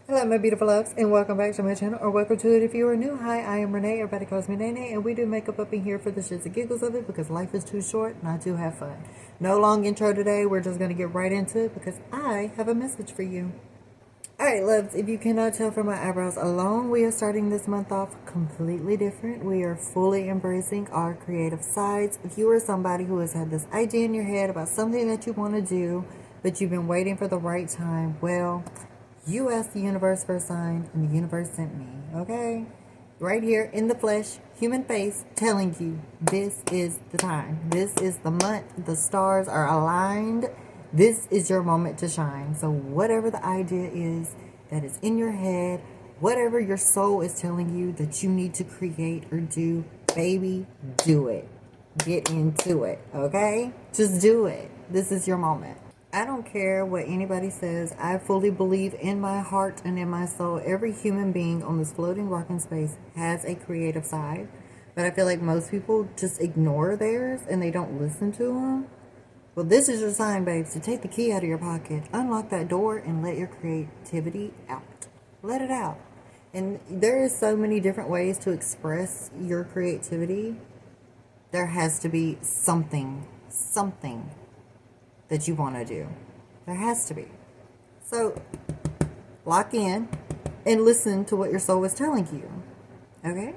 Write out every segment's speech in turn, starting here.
Hello, my beautiful loves, and welcome back to my channel, or welcome to it if you are new. Hi, I am Renee. Everybody calls me Nene, and we do makeup up in here for the shits and giggles of it because life is too short not to have fun. No long intro today. We're just going to get right into it because I have a message for you. Alright, loves, if you cannot tell from my eyebrows alone, we are starting this month off completely different. We are fully embracing our creative sides. If you are somebody who has had this idea in your head about something that you want to do, but you've been waiting for the right time, well, you asked the universe for a sign, and the universe sent me, okay? Right here in the flesh, human face, telling you this is the time. This is the month. The stars are aligned. This is your moment to shine. So whatever the idea is that is in your head, whatever your soul is telling you that you need to create or do, baby, do it. Get into it, okay? Just do it. This is your moment. I don't care what anybody says. I fully believe in my heart and in my soul, every human being on this floating rock in space has a creative side. But I feel like most people just ignore theirs and they don't listen to them. Well, this is your sign, babes, to take the key out of your pocket, unlock that door, and let your creativity out. Let it out. And there is so many different ways to express your creativity. There has to be something that you want to do. There has to be. So, lock in and listen to what your soul is telling you. Okay?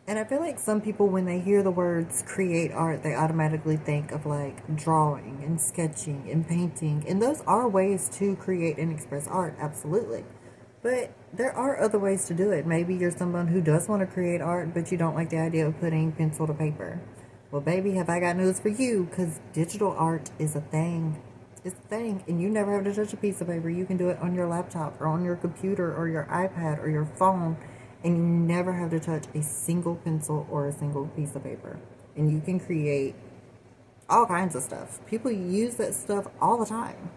And I feel like some people, when they hear the words create art, they automatically think of like drawing and sketching and painting. And those are ways to create and express art, absolutely. But there are other ways to do it. Maybe you're someone who does want to create art, but you don't like the idea of putting pencil to paper. Well, baby, have I got news for you, because digital art is a thing. It's a thing, and you never have to touch a piece of paper. You can do it on your laptop or on your computer or your iPad or your phone, and you never have to touch a single pencil or a single piece of paper. And you can create all kinds of stuff. People use that stuff all the time.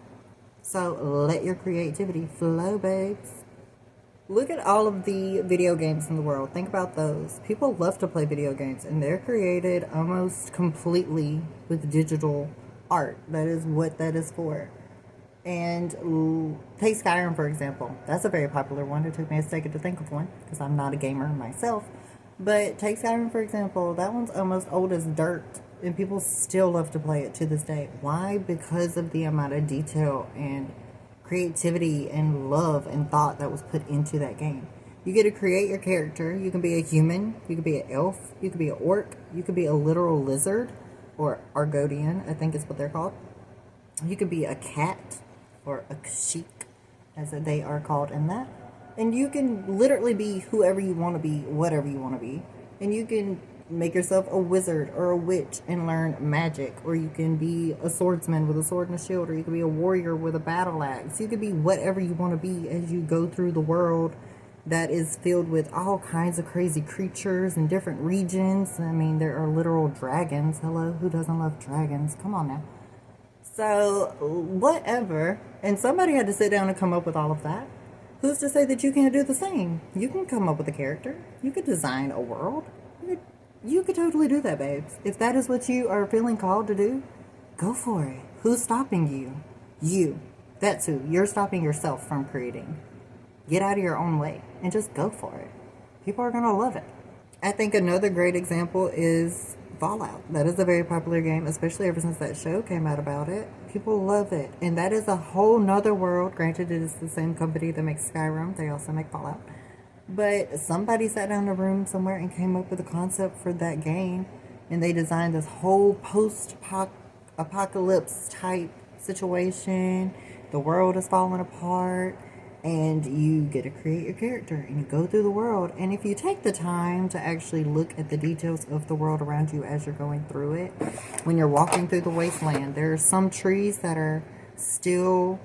So let your creativity flow, babes. Look at all of the video games in the world. Think about those. People love to play video games, and they're created almost completely with digital art. That is what that is for. And take Skyrim, for example. That's a very popular one. It took me a second to think of one because I'm not a gamer myself. But take Skyrim, for example. That one's almost old as dirt, and people still love to play it to this day. Why? Because of the amount of detail and creativity and love and thought that was put into that game. You get to create your character. You can be a human, you could be an elf, you could be an orc, you could be a literal lizard, or Argonian, I think is what they're called. You could be a cat or a Kashyyyk, as they are called in that. And you can literally be whoever you want to be, whatever you want to be. And you can make yourself a wizard or a witch and learn magic, or you can be a swordsman with a sword and a shield, or you can be a warrior with a battle axe. You could be whatever you want to be as you go through the world that is filled with all kinds of crazy creatures in different regions. I mean, there are literal dragons. Hello, who doesn't love dragons? Come on now. So, whatever. And somebody had to sit down and come up with all of that. Who's to say that you can't do the same? You can come up with a character. You could design a world. You could totally do that, babes. If that is what you are feeling called to do, go for it. Who's stopping you? You. That's who. You're stopping yourself from creating. Get out of your own way and just go for it. People are going to love it. I think another great example is Fallout. That is a very popular game, especially ever since that show came out about it. People love it. And that is a whole nother world. Granted, it is the same company that makes Skyrim. They also make Fallout. But somebody sat down in a room somewhere and came up with a concept for that game. And they designed this whole post-apocalypse type situation. The world is falling apart. And you get to create your character. And you go through the world. And if you take the time to actually look at the details of the world around you as you're going through it. When you're walking through the wasteland, there are some trees that are still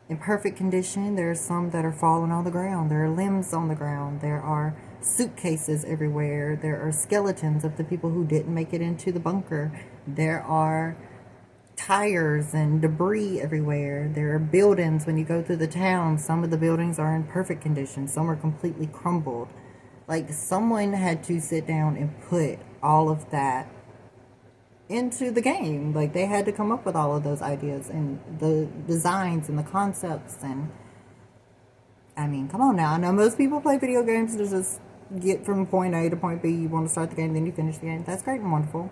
in perfect condition. There are some that are falling on the ground. There are limbs on the ground. There are suitcases everywhere. There are skeletons of the people who didn't make it into the bunker. There are tires and debris everywhere. There are buildings when you go through the town. Some of the buildings are in perfect condition. Some are completely crumbled. Like, someone had to sit down and put all of that into the game. Like, they had to come up with all of those ideas and the designs and the concepts, and I mean, come on now. I know most people play video games to just get from point A to point B. You want to start the game, then you finish the game. That's great and wonderful.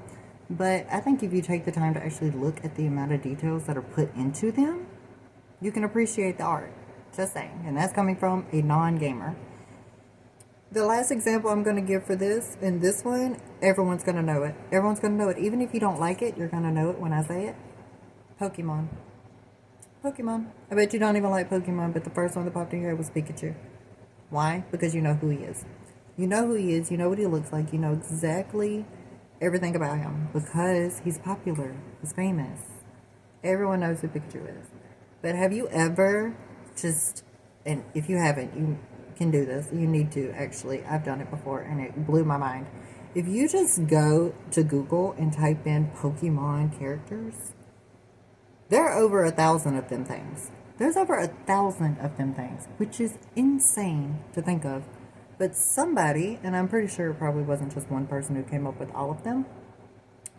But I think if you take the time to actually look at the amount of details that are put into them, you can appreciate the art. Just saying. And that's coming from a non-gamer. The last example I'm going to give for this, and this one, everyone's going to know it. Everyone's going to know it. Even if you don't like it, you're going to know it when I say it. Pokemon. Pokemon. I bet you don't even like Pokemon, but the first one that popped in your head was Pikachu. Why? Because you know who he is. You know who he is. You know what he looks like. You know exactly everything about him. Because he's popular. He's famous. Everyone knows who Pikachu is. But have you ever just, and if you haven't, you can do this. You need to, actually. I've done it before, and it blew my mind. If you just go to Google and type in Pokemon characters, there are over 1,000 of them things. There's over 1,000 of them things, which is insane to think of. But somebody, and I'm pretty sure it probably wasn't just one person who came up with all of them,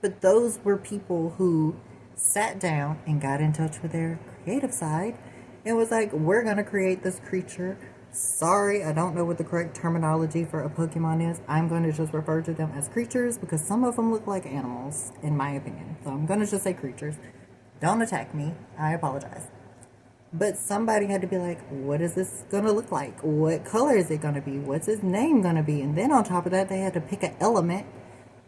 but those were people who sat down and got in touch with their creative side and was like, we're going to create this creature. Sorry, I don't know what the correct terminology for a Pokemon is. I'm going to just refer to them as creatures because some of them look like animals, in my opinion. So I'm going to just say creatures. Don't attack me. I apologize. But somebody had to be like, what is this going to look like? What color is it going to be? What's his name going to be? And then on top of that, they had to pick an element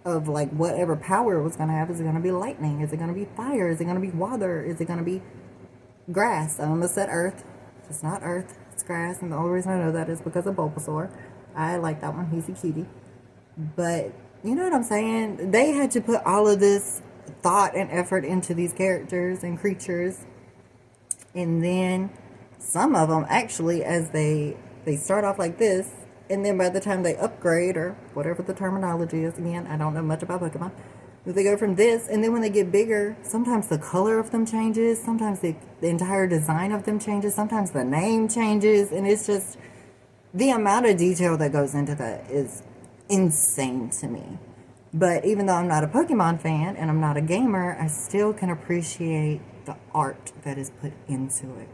of like whatever power it was going to have. Is it going to be lightning? Is it going to be fire? Is it going to be water? Is it going to be grass? I almost said earth. It's not earth. It's grass. And the only reason I know that is because of Bulbasaur. I like that one. He's a cutie. But you know what I'm saying? They had to put all of this thought and effort into these characters and creatures, and then some of them actually, as they start off like this, and then by the time they upgrade, or whatever the terminology is, again, I don't know much about Pokemon, but they go from this, and then when they get bigger, sometimes the color of them changes, sometimes the entire design of them changes, sometimes the name changes, and it's just, the amount of detail that goes into that is insane to me. But even though I'm not a Pokemon fan and I'm not a gamer, I still can appreciate the art that is put into it.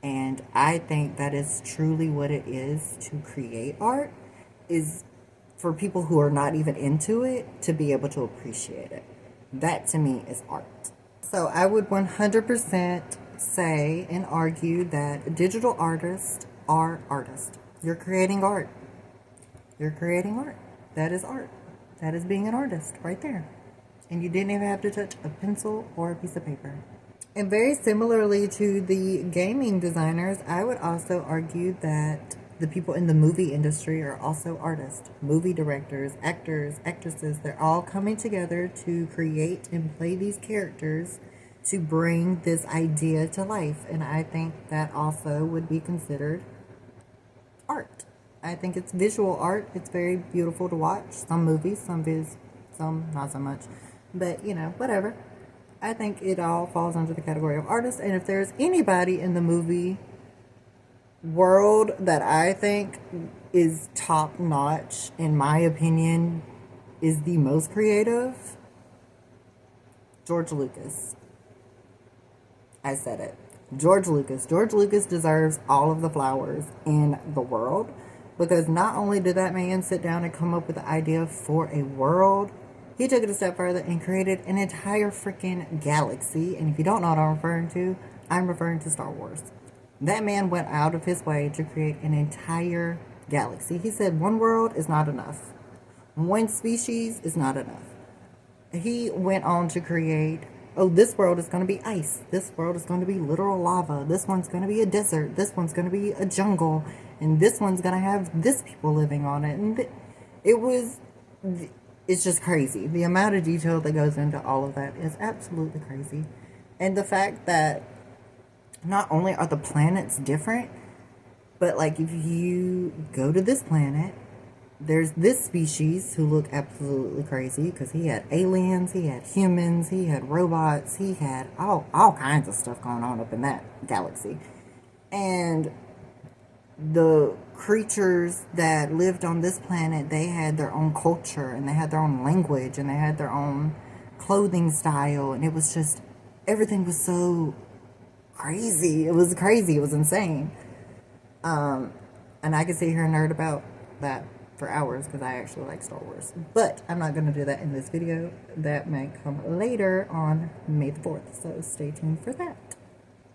And I think that is truly what it is to create art, is for people who are not even into it to be able to appreciate it. That to me is art. So I would 100% say and argue that digital artists are artists. You're creating art. You're creating art. That is art. That is being an artist right there. And you didn't even have to touch a pencil or a piece of paper. And very similarly to the gaming designers, I would also argue that the people in the movie industry are also artists. Movie directors, actors, actresses, they're all coming together to create and play these characters to bring this idea to life. And I think that also would be considered art. I think it's visual art. It's very beautiful to watch. Some movies, some not so much. But, you know, whatever. I think it all falls under the category of artists. And if there's anybody in the movie world that I think is top notch, in my opinion, is the most creative, George Lucas. I said it. George Lucas. George Lucas deserves all of the flowers in the world. Because not only did that man sit down and come up with the idea for a world, he took it a step further and created an entire freaking galaxy. And if you don't know what I'm referring to Star Wars. That man went out of his way to create an entire galaxy. He said one world is not enough. One species is not enough. He went on to create, oh, this world is going to be ice. This world is going to be literal lava. This one's going to be a desert. This one's going to be a jungle. And this one's going to have this people living on it. And it's just crazy. The amount of detail that goes into all of that is absolutely crazy. And the fact that not only are the planets different, but like if you go to this planet, there's this species who look absolutely crazy because he had aliens, he had humans, he had robots, he had all kinds of stuff going on up in that galaxy. And the creatures that lived on this planet, they had their own culture and they had their own language and they had their own clothing style, and it was just, everything was so crazy. It was crazy. It was insane. And I could sit here and nerd about that for hours because I actually like Star Wars. But I'm not going to do that in this video. That may come later on May the 4th. So stay tuned for that.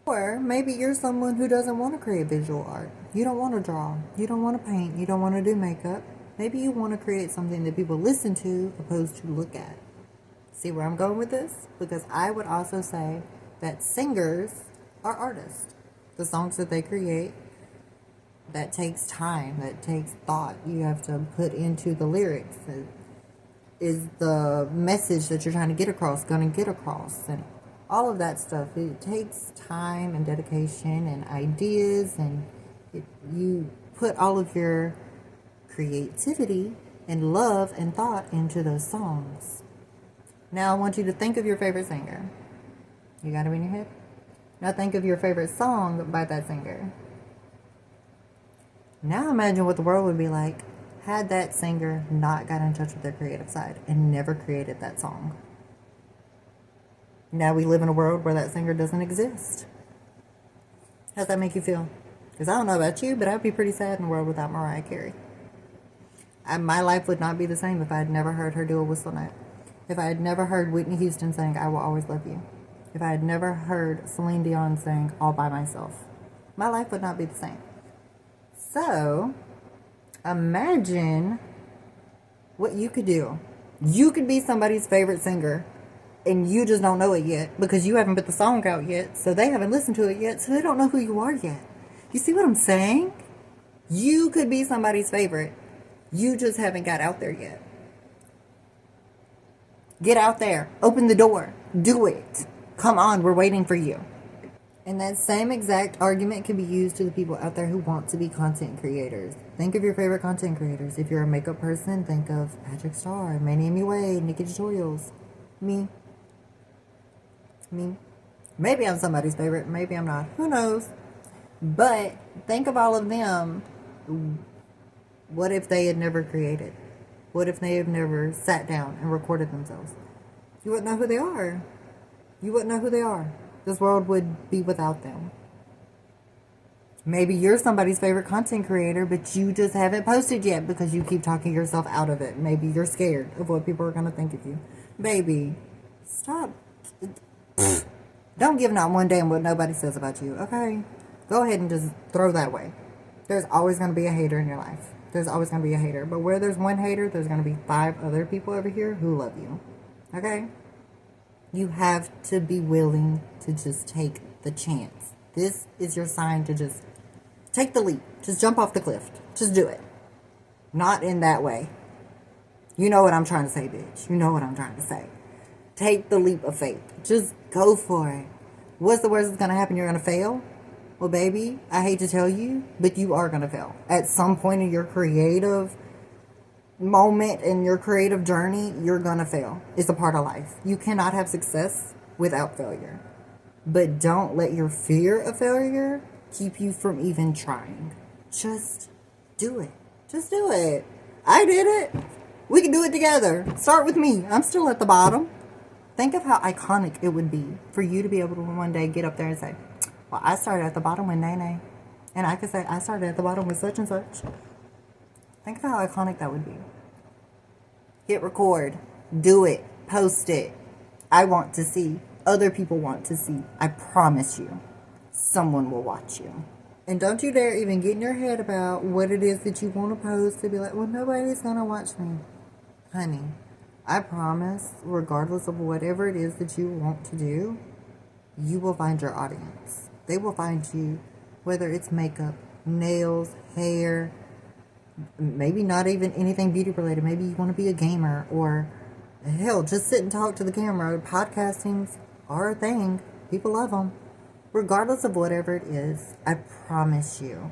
Or maybe you're someone who doesn't want to create visual art. You don't want to draw. You don't want to paint. You don't want to do makeup. Maybe you want to create something that people listen to opposed to look at. See where I'm going with this? Because I would also say that singers are artists. The songs that they create, that takes time, that takes thought. You have to put into the lyrics. Is the message that you're trying to get across going to get across? And all of that stuff. It takes time and dedication and ideas, and you put all of your creativity and love and thought into those songs. Now I want you to think of your favorite singer. You got it in your head? Now think of your favorite song by that singer. Now imagine what the world would be like had that singer not got in touch with their creative side and never created that song. Now we live in a world where that singer doesn't exist. How's that make you feel? Because I don't know about you, but I'd be pretty sad in a world without Mariah Carey. My life would not be the same if I had never heard her do a whistle note. If I had never heard Whitney Houston sing I Will Always Love You. If I had never heard Celine Dion sing All By Myself. My life would not be the same. So, imagine what you could do. You could be somebody's favorite singer, and you just don't know it yet because you haven't put the song out yet, so they haven't listened to it yet, so they don't know who you are yet. You see what I'm saying? You could be somebody's favorite. You just haven't got out there yet. Get out there. Open the door. Do it. Come on, we're waiting for you. And that same exact argument can be used to the people out there who want to be content creators. Think of your favorite content creators. If you're a makeup person, think of Patrick Starr, Manny Amy Wade, Nikki Tutorials. Me. Maybe I'm somebody's favorite. Maybe I'm not. Who knows? But think of all of them. What if they had never created? What if they had never sat down and recorded themselves? You wouldn't know who they are. You wouldn't know who they are. This world would be without them. Maybe you're somebody's favorite content creator, but you just haven't posted yet because you keep talking yourself out of it. Maybe you're scared of what people are going to think of you. Baby, stop. Don't give not one damn what nobody says about you, okay? Go ahead and just throw that away. There's always going to be a hater in your life. There's always going to be a hater. But where there's one hater, there's going to be 5 other people over here who love you. Okay? You have to be willing to just take the chance. This is your sign to just take the leap. Just jump off the cliff. Just do it. Not in that way. You know what I'm trying to say, bitch. You know what I'm trying to say. Take the leap of faith. Just go for it. What's the worst that's going to happen? You're going to fail? Well, baby, I hate to tell you, but you are going to fail. At some point in your creative moment, in your creative journey, you're going to fail. It's a part of life. You cannot have success without failure. But don't let your fear of failure keep you from even trying. Just do it. Just do it. I did it. We can do it together. Start with me. I'm still at the bottom. Think of how iconic it would be for you to be able to one day get up there and say, well, I started at the bottom with Nene. And I could say, I started at the bottom with such and such. Think of how iconic that would be. Hit record. Do it. Post it. I want to see. Other people want to see. I promise you. Someone will watch you. And don't you dare even get in your head about what it is that you want to post to be like, well, nobody's going to watch me. Honey, I promise, regardless of whatever it is that you want to do, you will find your audience. They will find you, whether it's makeup, nails, hair, maybe not even anything beauty related. Maybe you want to be a gamer, or hell, just sit and talk to the camera. Podcastings are a thing. People love them. Regardless of whatever it is, I promise you,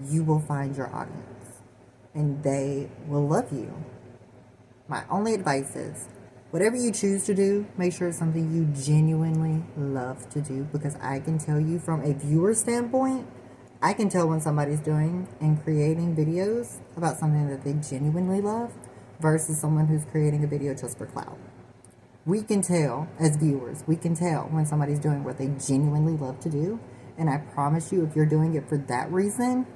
you will find your audience. And they will love you. My only advice is, whatever you choose to do, make sure it's something you genuinely love to do. Because I can tell you from a viewer standpoint, I can tell when somebody's doing and creating videos about something that they genuinely love versus someone who's creating a video just for clout. We can tell, as viewers, we can tell when somebody's doing what they genuinely love to do And I promise you, if you're doing it for that reason,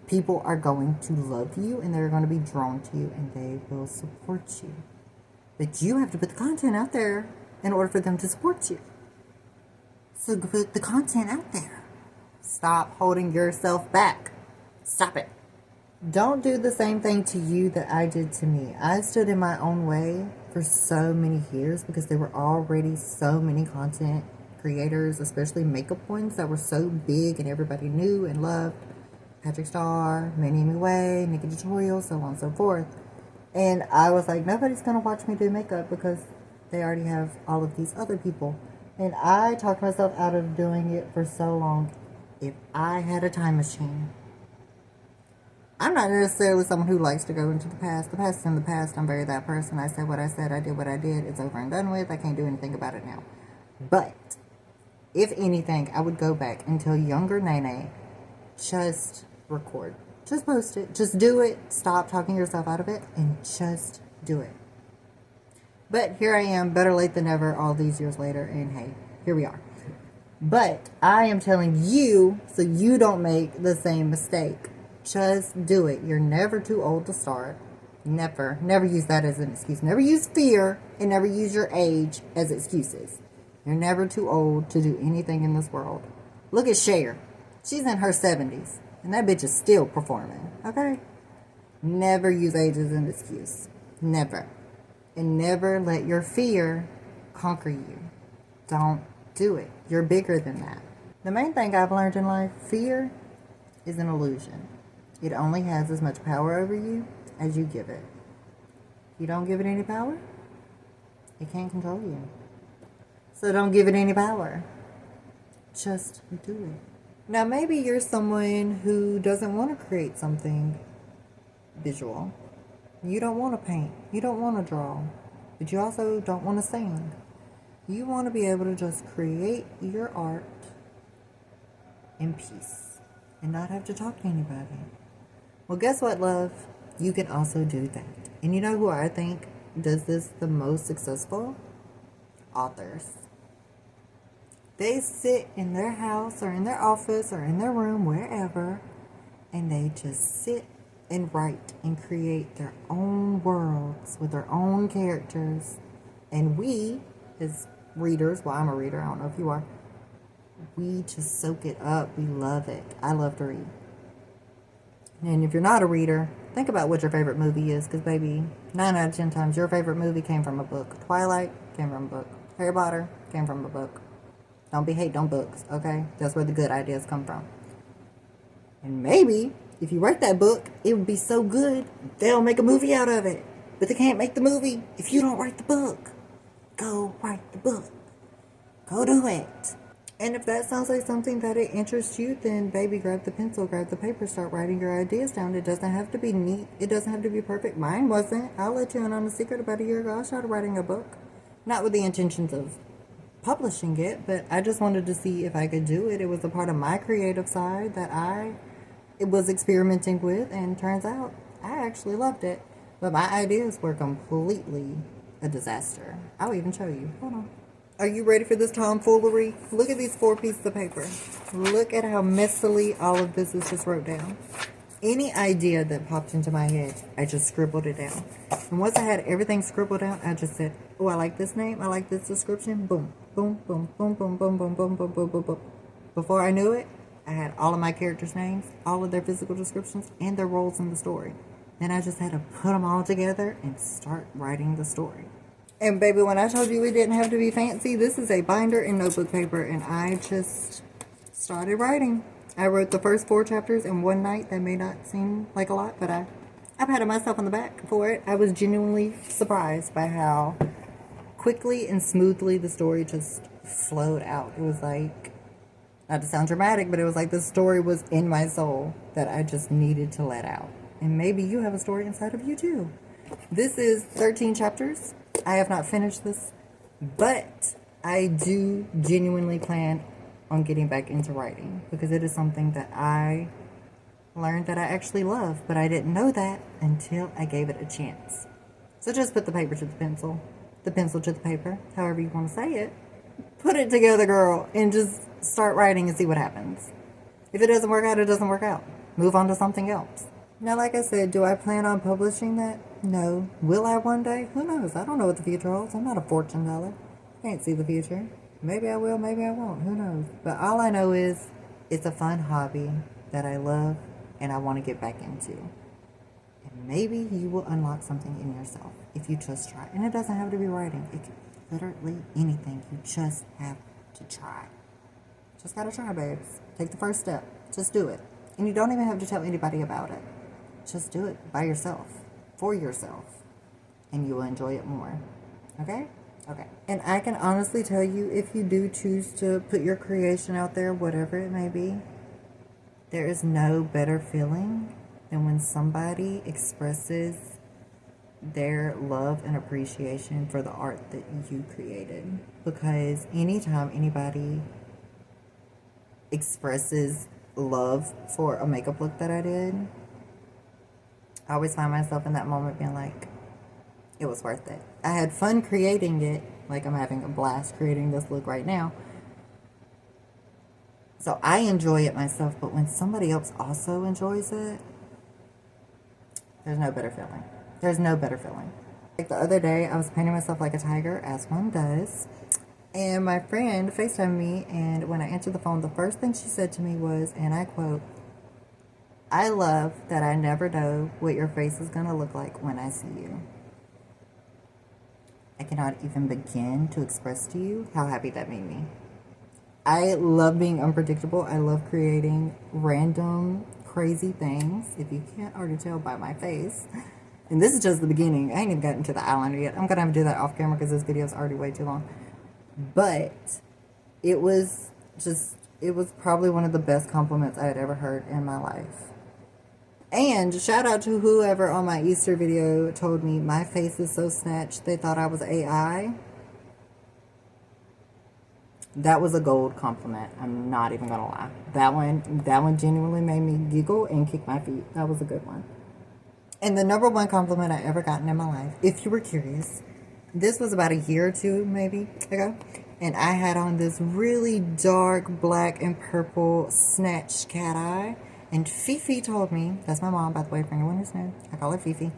people are going to love you and they're going to be drawn to you and they will support you. But you have to put the content out there in order for them to support you. So put the content out there. Stop holding yourself back. Stop it. Don't do the same thing to you that I did to me. I stood in my own way for so many years because there were already so many content creators, especially makeup ones, that were so big and everybody knew and loved. Patrick Starr, Manny McWay, Nikki Tutorials, so on and so forth. And I was like, nobody's going to watch me do makeup because they already have all of these other people. And I talked myself out of doing it for so long. If I had a time machine, I'm not necessarily someone who likes to go into the past. The past is in the past. I'm very that person. I said what I said. I did what I did. It's over and done with. I can't do anything about it now. But if anything, I would go back and tell younger Nene, just record. Just post it. Just do it. Stop talking yourself out of it and just do it. But here I am, better late than never, all these years later, and hey, here we are. But I am telling you so you don't make the same mistake. Just do it. You're never too old to start. Never. Never use that as an excuse. Never use fear and never use your age as excuses. You're never too old to do anything in this world. Look at Cher. She's in her 70s. And that bitch is still performing. Okay? Never use age as an excuse. Never. And never let your fear conquer you. Don't do it. You're bigger than that. The main thing I've learned in life, fear is an illusion. It only has as much power over you as you give it. If you don't give it any power, it can't control you. So don't give it any power. Just do it. Now maybe you're someone who doesn't want to create something visual. You don't want to paint. You don't want to draw. But you also don't want to sing. You want to be able to just create your art in peace and not have to talk to anybody. Well, guess what, love? You can also do that. And you know who I think does this the most successful? Authors. They sit in their house or in their office or in their room, wherever, and they just sit and write and create their own worlds with their own characters. And we, as readers, well, I'm a reader, I don't know if you are, we just soak it up. We love it. I love to read. And if you're not a reader, think about what your favorite movie is, because baby, 9 out of 10 times your favorite movie came from a book. Twilight came from a book. Harry Potter came from a book. Don't be hating on books, okay? That's where the good ideas come from. And maybe if you write that book, it would be so good, they'll make a movie out of it. But they can't make the movie if you don't write the book. Go write the book. Go do it. And if that sounds like something that it interests you, then baby, grab the pencil, grab the paper, start writing your ideas down. It doesn't have to be neat. It doesn't have to be perfect. Mine wasn't. I'll let you in on a secret. About a year ago, I started writing a book. Not with the intentions of publishing it, but I just wanted to see if I could do it. It was a part of my creative side that it was experimenting with, and turns out I actually loved it. But my ideas were completely a disaster. I'll even show you. Hold on. Are you ready for this tomfoolery? Look at these 4 pieces of paper. Look at how messily all of this is just wrote down. Any idea that popped into my head, I just scribbled it down. And once I had everything scribbled down, I just said, oh, I like this name. I like this description. Boom, boom, boom, boom, boom, boom, boom, boom, boom, boom, boom, boom. Before I knew it, I had all of my characters' names, all of their physical descriptions, and their roles in the story. Then I just had to put them all together and start writing the story. And baby, when I told you it didn't have to be fancy, this is a binder and notebook paper, and I just started writing. I wrote the first 4 chapters in one night. That may not seem like a lot, but I patted myself on the back for it. I was genuinely surprised by how quickly and smoothly the story just flowed out. It was like, not to sound dramatic, but it was like the story was in my soul that I just needed to let out. And maybe you have a story inside of you too. This is 13 chapters. I have not finished this, but I do genuinely plan on getting back into writing because it is something that I learned that I actually love, but I didn't know that until I gave it a chance. So just put the paper to the pencil to the paper, however you want to say it. Put it together, girl, and just start writing and see what happens. If it doesn't work out, it doesn't work out. Move on to something else. Now, like I said, do I plan on publishing that? No. Will I one day? Who knows? I don't know what the future holds. I'm not a fortune teller. Can't see the future. Maybe I will, maybe I won't. Who knows? But all I know is it's a fun hobby that I love and I want to get back into. And maybe you will unlock something in yourself if you just try. And it doesn't have to be writing. It can be literally anything. You just have to try. Just gotta try, babes. Take the first step. Just do it. And you don't even have to tell anybody about it. Just do it by yourself, for yourself, and you will enjoy it more. Okay? Okay. And I can honestly tell you, if you do choose to put your creation out there, whatever it may be, there is no better feeling than when somebody expresses their love and appreciation for the art that you created. Because anytime anybody expresses love for a makeup look that I did, I always find myself in that moment being like, it was worth it. I had fun creating it, like I'm having a blast creating this look right now. So I enjoy it myself, but when somebody else also enjoys it, there's no better feeling. There's no better feeling. Like the other day, I was painting myself like a tiger, as one does, and my friend FaceTimed me, and when I answered the phone, the first thing she said to me was, and I quote, "I love that I never know what your face is going to look like when I see you." I cannot even begin to express to you how happy that made me. I love being unpredictable. I love creating random, crazy things, if you can't already tell by my face. And this is just the beginning. I ain't even gotten to the eyeliner yet. I'm going to have to do that off camera because this video is already way too long. But it was probably one of the best compliments I had ever heard in my life. And shout out to whoever on my Easter video told me my face is so snatched they thought I was AI. That was a gold compliment. I'm not even gonna lie. That one genuinely made me giggle and kick my feet. That was a good one. And the number one compliment I ever gotten in my life, if you were curious, this was about a year or two maybe ago, and I had on this really dark black and purple snatched cat eye. And Fifi told me, that's my mom, by the way, for anyone who's new, I call her Fifi.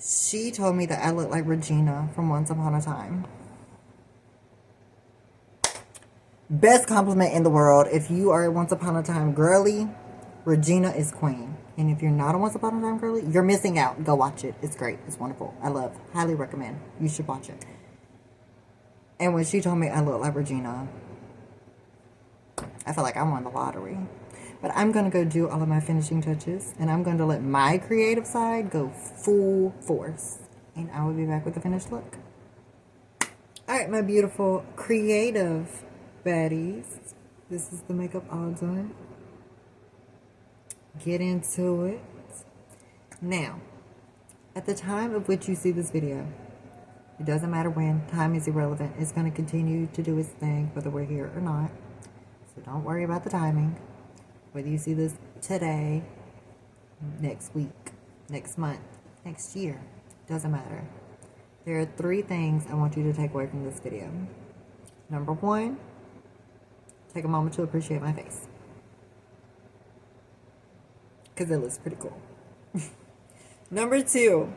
She told me that I look like Regina from Once Upon a Time. Best compliment in the world. If you are a Once Upon a Time girly, Regina is queen. And if you're not a Once Upon a Time girly, you're missing out. Go watch it. It's great. It's wonderful. I love. Highly recommend. You should watch it. And when she told me I look like Regina, I felt like I won the lottery. But I'm going to go do all of my finishing touches, and I'm going to let my creative side go full force. And I will be back with the finished look. Alright, my beautiful creative baddies. This is the makeup odds on. Get into it. Now, at the time of which you see this video, it doesn't matter when, time is irrelevant. It's going to continue to do its thing, whether we're here or not. So don't worry about the timing. Whether you see this today, next week, next month, next year, doesn't matter. There are 3 things I want you to take away from this video. Number 1, take a moment to appreciate my face. Because it looks pretty cool. Number 2,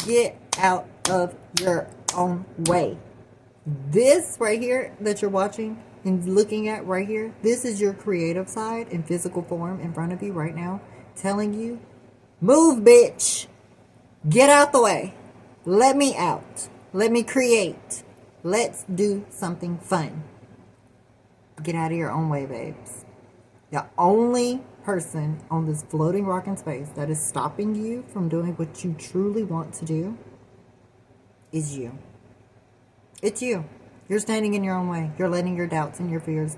get out of your own way. This right here that you're watching and looking at right here, this is your creative side in physical form in front of you right now, telling you, move, bitch. Get out the way. Let me out. Let me create. Let's do something fun. Get out of your own way, babes. The only person on this floating rock in space that is stopping you from doing what you truly want to do is you. It's you. You're standing in your own way. You're letting your doubts and your fears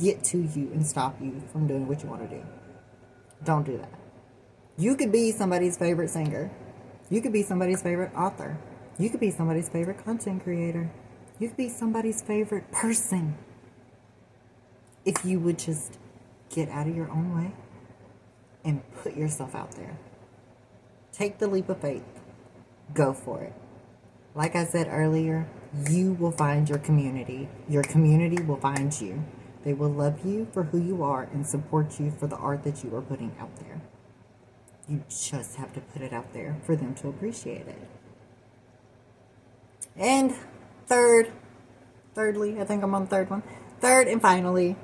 get to you and stop you from doing what you want to do. Don't do that. You could be somebody's favorite singer. You could be somebody's favorite author. You could be somebody's favorite content creator. You could be somebody's favorite person. If you would just get out of your own way and put yourself out there. Take the leap of faith. Go for it. Like I said earlier, You will find your community. Your community will find you. They will love you for who you are and support you for the art that you are putting out there. You just have to put it out there for them to appreciate it. And thirdly, I think I'm on the third one. Third and finally,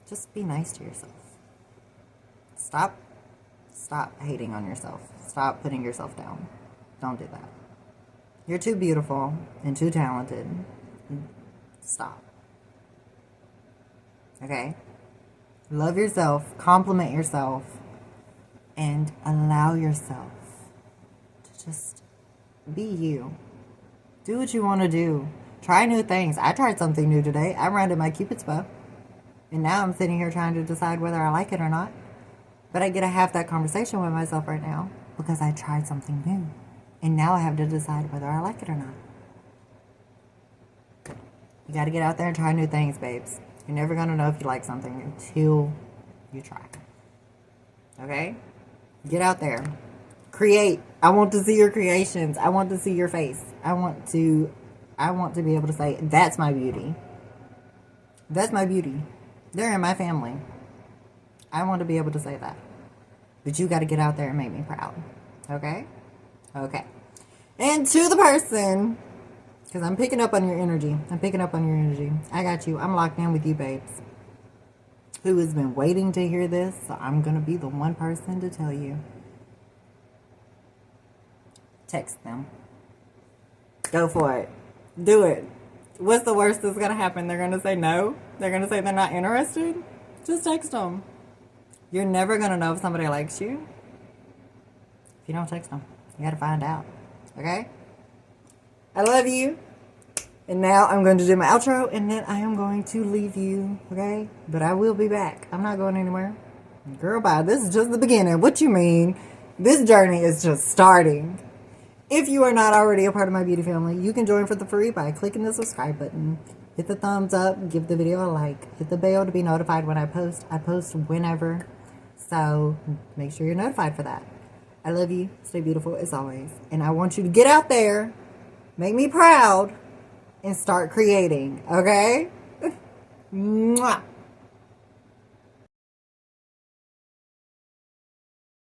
just be nice to yourself. Stop hating on yourself. Stop putting yourself down. Don't do that. You're too beautiful and too talented. Stop. Okay? Love yourself, compliment yourself, and allow yourself to just be you. Do what you want to do. Try new things. I tried something new today. I ran to my Cupid's bow. And now I'm sitting here trying to decide whether I like it or not. But I get to have that conversation with myself right now because I tried something new. And now I have to decide whether I like it or not. You got to get out there and try new things, babes. You're never going to know if you like something until you try. Okay? Get out there. Create. I want to see your creations. I want to see your face. I want to be able to say, that's my beauty. That's my beauty. They're in my family. I want to be able to say that. But you got to get out there and make me proud. Okay? Okay. And to the person, because I'm picking up on your energy. I got you. I'm locked in with you, babes. Who has been waiting to hear this. So I'm going to be the one person to tell you. Text them. Go for it. Do it. What's the worst that's going to happen? They're going to say no? They're going to say they're not interested? Just text them. You're never going to know if somebody likes you if you don't text them. You got to find out. Okay? I love you. And now I'm going to do my outro, and then I am going to leave you. Okay? But I will be back. I'm not going anywhere. Girl, bye. This is just the beginning. What you mean? This journey is just starting. If you are not already a part of my beauty family, you can join for the free by clicking the subscribe button. Hit the thumbs up. Give the video a like. Hit the bell to be notified when I post. I post whenever. So make sure you're notified for that. I love you. Stay beautiful as always. And I want you to get out there, make me proud, and start creating. Okay? Mwah.